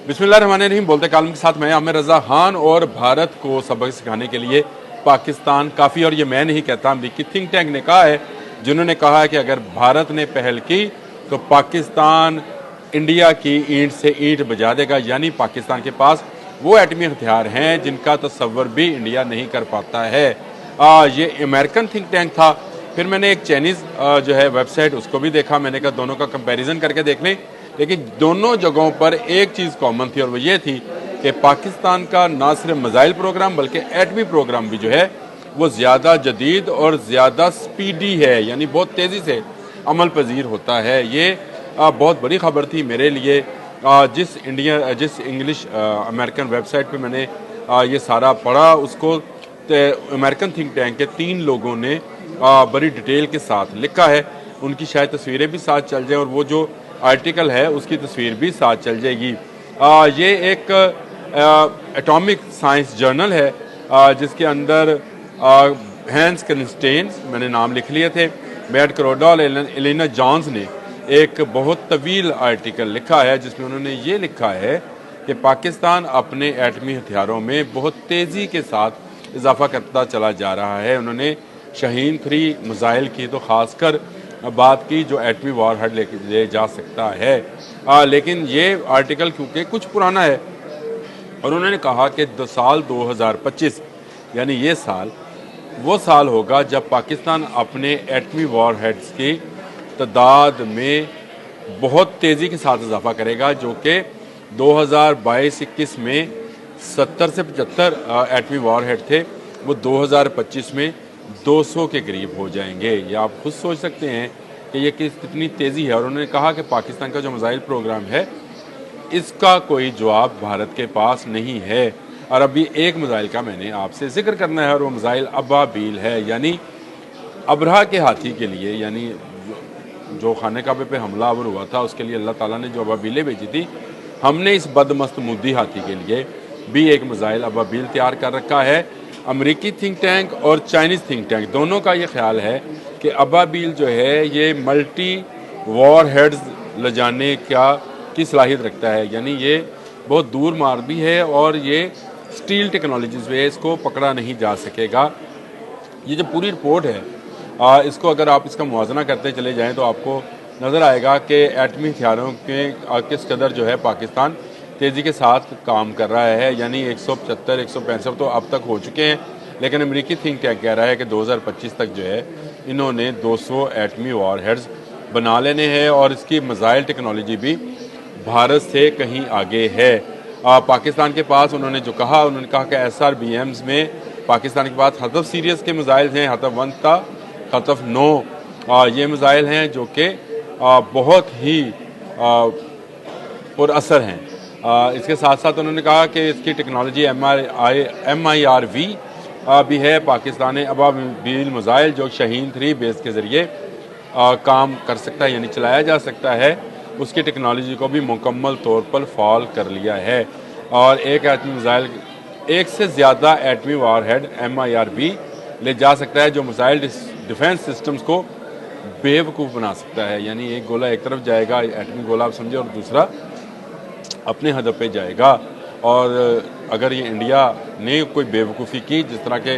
बिस्मिल्लाहिर्रहमानिर्रहीम। बोलते कालम के साथ मैं आमिर रज़ा खान। और भारत को सबक सिखाने के लिए पाकिस्तान काफ़ी, और ये मैं नहीं कहता, अमरीकी थिंक टैंक ने कहा है, जिन्होंने कहा है कि अगर भारत ने पहल की तो पाकिस्तान इंडिया की ईंट से ईंट बजा देगा। यानी पाकिस्तान के पास वो एटमी हथियार हैं जिनका तस्वर भी इंडिया नहीं कर पाता है। ये अमेरिकन थिंक टैंक था। फिर मैंने एक चाइनीज़ जो है वेबसाइट, उसको भी देखा। मैंने कहा दोनों का कंपैरिजन करके देख लें। लेकिन दोनों जगहों पर एक चीज़ कॉमन थी, और वो ये थी कि पाकिस्तान का ना सिर्फ मिसाइल प्रोग्राम बल्कि एटमी प्रोग्राम भी जो है वो ज़्यादा जदीद और ज़्यादा स्पीडी है, यानी बहुत तेज़ी से अमल पजीर होता है। ये बहुत बड़ी खबर थी मेरे लिए। जिस इंग्लिश अमेरिकन वेबसाइट पे मैंने ये सारा पढ़ा, उसको अमेरिकन थिंक टैंक के 3 लोगों ने बड़ी डिटेल के साथ लिखा है। उनकी शायद तस्वीरें भी साथ चल जाएं और वो जो आर्टिकल है उसकी तस्वीर भी साथ चल जाएगी। ये एक एटॉमिक साइंस जर्नल है जिसके अंदर हैंस क्रिस्टेन्स, मैंने नाम लिख लिए थे, मैट करोडा और एलिना जॉन्स ने एक बहुत तवील आर्टिकल लिखा है जिसमें उन्होंने ये लिखा है कि पाकिस्तान अपने एटमी हथियारों में बहुत तेज़ी के साथ इजाफा करता चला जा रहा है। उन्होंने शाहीन 3 मिसाइल की तो ख़ासकर बात की जो एटमी वॉर हेड ले जा सकता है। लेकिन ये आर्टिकल क्योंकि कुछ पुराना है, और उन्होंने कहा कि साल 2025 यानी ये साल वो साल होगा जब पाकिस्तान अपने एटमी वॉर हेड्स की तादाद में बहुत तेज़ी के साथ इजाफा करेगा, जो कि 2022-21 में 70 से 75 एटमी वॉर हेड थे, वो 2025 में 200 के करीब हो जाएंगे। ये आप खुद सोच सकते हैं कि ये कितनी तेज़ी है। और उन्होंने कहा कि पाकिस्तान का जो मिसाइल प्रोग्राम है इसका कोई जवाब भारत के पास नहीं है। और अभी एक मिसाइल का मैंने आपसे जिक्र करना है, और वो मिसाइल अबाबील है, यानी अबरहा के हाथी के लिए, यानी जो खाने काबे पे हमलावर हुआ था उसके लिए अल्लाह ताला ने जो अबाबीलें भेजी थी, हमने इस बदमस्त मुद्दी हाथी के लिए भी एक मिसाइल अबाबील तैयार कर रखा है। अमरीकी थिंक टैंक और चाइनीज़ थिंक टैंक दोनों का ये ख्याल है कि अबाबील जो है ये मल्टी वॉर हेड्स ले जाने की सलाहियत रखता है, यानी ये बहुत दूर मार भी है और ये स्टील टेक्नोलॉजीज़ पे इसको पकड़ा नहीं जा सकेगा। ये जो पूरी रिपोर्ट है इसको अगर आप इसका मुआवजना करते चले जाएँ तो आपको नज़र आएगा कि एटमी हथियारों के किस कदर जो है पाकिस्तान तेज़ी के साथ काम कर रहा है। यानी 175 165 तो अब तक हो चुके हैं, लेकिन अमेरिकी थिंक टैंक कह रहा है कि 2025 तक जो है इन्होंने 200 एटमी वॉर हेड्स बना लेने हैं, और इसकी मिसाइल टेक्नोलॉजी भी भारत से कहीं आगे है। पाकिस्तान के पास उन्होंने कहा कि SRBMs में पाकिस्तान के पास हतफ सीरीज़ के मिसाइल हैं, हतफ 1 था, हतफ 9 ये मिसाइल हैं जो कि बहुत ही पुरअसर हैं। इसके साथ साथ उन्होंने कहा कि इसकी टेक्नोलॉजी MIRV भी है। पाकिस्तान ने अबाबील मिसाइल जो शाहीन 3 बेस के ज़रिए काम कर सकता है, यानी चलाया जा सकता है, उसकी टेक्नोलॉजी को भी मुकम्मल तौर पर फॉल कर लिया है। और एक एटमी मिसाइल एक से ज़्यादा एटमी वॉर हेड MIRV ले जा सकता है, जो मिसाइल डिफेंस सिस्टम्स को बेवकूफ़ बना सकता है। यानी एक गोला एक तरफ जाएगा, एटमी गोला आप समझे, और दूसरा अपने हदफ पे जाएगा। और अगर ये इंडिया ने कोई बेवकूफ़ी की, जिस तरह के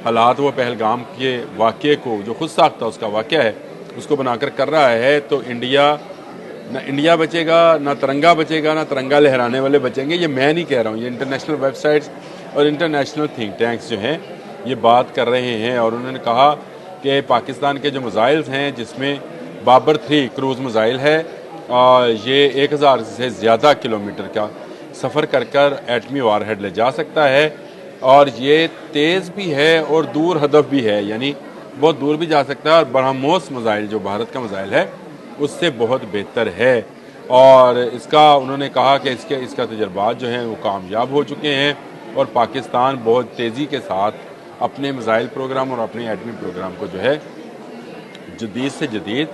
हालात वो पहलगाम के वाक़े को जो खुद साख्ता उसका वाक़या है उसको बनाकर कर रहा है, तो इंडिया बचेगा, ना तिरंगा बचेगा, ना तिरंगा लहराने वाले बचेंगे। ये मैं नहीं कह रहा हूँ, ये इंटरनेशनल वेबसाइट्स और इंटरनेशनल थिंक टैंक्स जो हैं ये बात कर रहे हैं। और उन्होंने कहा कि पाकिस्तान के जो मिसाइल्स हैं, जिसमें बाबर 3 क्रूज़ मिसाइल है, ये 1000 से ज़्यादा किलोमीटर का सफ़र कर एटमी वॉर हेड ले जा सकता है, और ये तेज़ भी है और दूर हदफ भी है, यानी बहुत दूर भी जा सकता है। और ब्रह्मोस मिसाइल जो भारत का मिसाइल है उससे बहुत बेहतर है। और इसका उन्होंने कहा कि इसका तजर्बात जो हैं वो कामयाब हो चुके हैं, और पाकिस्तान बहुत तेज़ी के साथ अपने मिसाइल प्रोग्राम और अपने एटमी प्रोग्राम को जो है जदीद से जदीद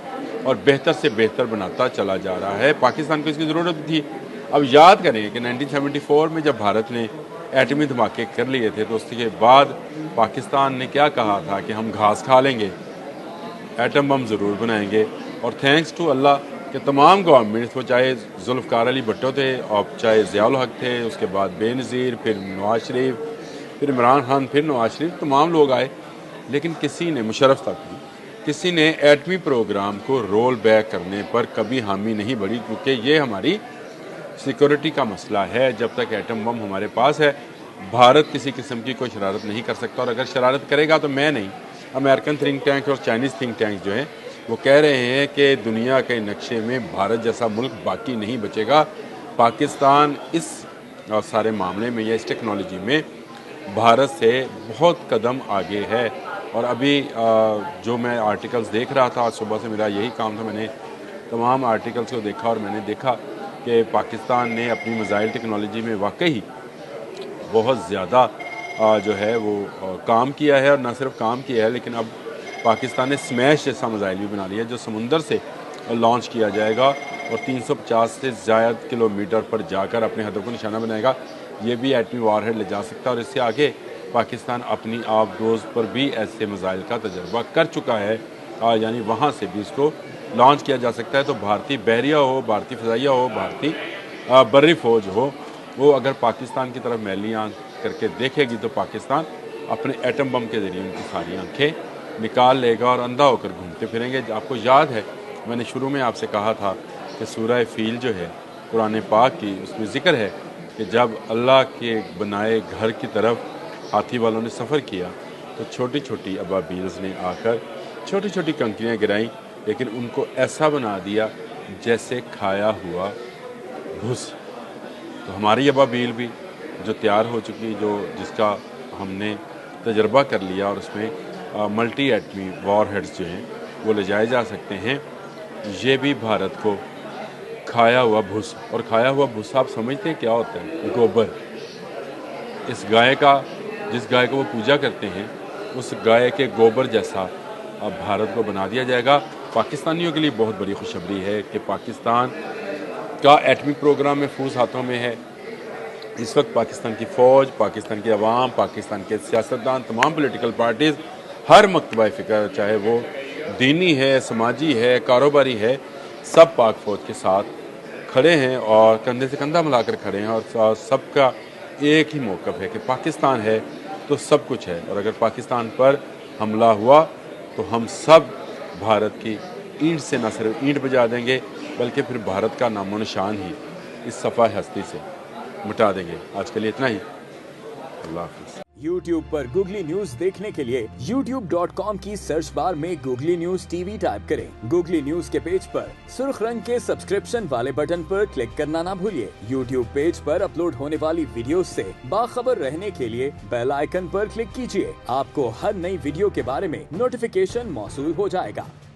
और बेहतर से बेहतर बनाता चला जा रहा है। पाकिस्तान को इसकी ज़रूरत थी। अब याद करें कि 1974 में जब भारत ने एटमी धमाके कर लिए थे, तो उसके बाद पाकिस्तान ने क्या कहा था कि हम घास खा लेंगे, एटम बम ज़रूर बनाएंगे। और थैंक्स टू अल्लाह कि तमाम गवर्नमेंट्स, वो चाहे जुल्फ़िकार अली भुट्टो थे और चाहे ज़िया उल हक थे, उसके बाद बेनज़ीर, फिर नवाज शरीफ, फिर इमरान खान, फिर नवाज शरीफ, तमाम लोग आए, लेकिन किसी ने, मुशर्रफ तक भी, किसी ने एटमी प्रोग्राम को रोल बैक करने पर कभी हामी नहीं बढ़ी, क्योंकि ये हमारी सिक्योरिटी का मसला है। जब तक एटम बम हमारे पास है, भारत किसी किस्म की कोई शरारत नहीं कर सकता, और अगर शरारत करेगा तो मैं नहीं, अमेरिकन थिंक टैंक और चाइनीज़ थिंक टैंक जो हैं वो कह रहे हैं कि दुनिया के नक्शे में भारत जैसा मुल्क बाकी नहीं बचेगा। पाकिस्तान इस सारे मामले में या इस टेक्नोलॉजी में भारत से बहुत कदम आगे है। और अभी जो मैं आर्टिकल्स देख रहा था, आज सुबह से मेरा यही काम था, मैंने तमाम आर्टिकल्स को देखा और मैंने देखा कि पाकिस्तान ने अपनी मिसाइल टेक्नोलॉजी में वाकई बहुत ज़्यादा जो है वो काम किया है, और न सिर्फ काम किया है लेकिन अब पाकिस्तान ने स्मैश जैसा मिसाइल भी बना लिया जो समुंदर से लॉन्च किया जाएगा और 350 से ज़्यादा किलोमीटर पर जाकर अपने हदफ को निशाना बनाएगा। ये भी एटमी वारहेड ले जा सकता है, और इससे आगे पाकिस्तान अपनी आबदोज़ पर भी ऐसे मिसाइल का तजर्बा कर चुका है, यानी वहाँ से भी इसको लॉन्च किया जा सकता है। तो भारतीय बहरिया हो, भारतीय फ़ज़ाइया हो, भारतीय बर्री फ़ौज हो, वो अगर पाकिस्तान की तरफ मैली आँख करके देखेगी तो पाकिस्तान अपने एटम बम के ज़रिए उनकी सारी आँखें निकाल लेगा और अंधा होकर घूमते फिरेंगे। आपको याद है मैंने शुरू में आपसे कहा था कि सूरह फ़ील जो है कुरान पाक की, उसमें ज़िक्र है कि जब अल्लाह के बनाए घर की तरफ हाथी वालों ने सफ़र किया तो छोटी छोटी अबाबील्स ने आकर छोटी छोटी कंकरियाँ गिराईं, लेकिन उनको ऐसा बना दिया जैसे खाया हुआ भूस। तो हमारी अबाबील भी जो तैयार हो चुकी, जिसका हमने तजर्बा कर लिया और उसमें मल्टी एटमी वॉरहेड्स जो हैं वो ले जाए जा सकते हैं, ये भी भारत को खाया हुआ भूस। और खाया हुआ भूसा आप समझते हैं क्या होता है? गोबर। इस गाय का, जिस गाय को वो पूजा करते हैं, उस गाय के गोबर जैसा अब भारत को बना दिया जाएगा। पाकिस्तानियों के लिए बहुत बड़ी खुशखबरी है कि पाकिस्तान का एटमी प्रोग्राम महफूज हाथों में है। इस वक्त पाकिस्तान की फ़ौज, पाकिस्तान की अवाम, पाकिस्तान के सियासतदान, तमाम पॉलिटिकल पार्टीज़, हर मकतबा फ़िक्र, चाहे वो दीनी है, समाजी है, कारोबारी है, सब पाक फ़ौज के साथ खड़े हैं और कंधे से कंधा मिलाकर खड़े हैं। और सबका एक ही मौक़िफ़ है कि पाकिस्तान है तो सब कुछ है, और अगर पाकिस्तान पर हमला हुआ तो हम सब भारत की ईंट से न सिर्फ ईंट बजा देंगे, बल्कि फिर भारत का नामो निशान ही इस सफ़ा हस्ती से मिटा देंगे। आज के लिए इतना ही। अल्लाह हाफ़िज़। YouTube पर गूगली न्यूज देखने के लिए youtube.com की सर्च बार में गूगली न्यूज टीवी टाइप करें। गूगली न्यूज के पेज पर सुर्ख रंग के सब्सक्रिप्शन वाले बटन पर क्लिक करना ना भूलिए। YouTube पेज पर अपलोड होने वाली वीडियोस से बाखबर रहने के लिए बेल आइकन पर क्लिक कीजिए। आपको हर नई वीडियो के बारे में नोटिफिकेशन मौसूल हो जाएगा।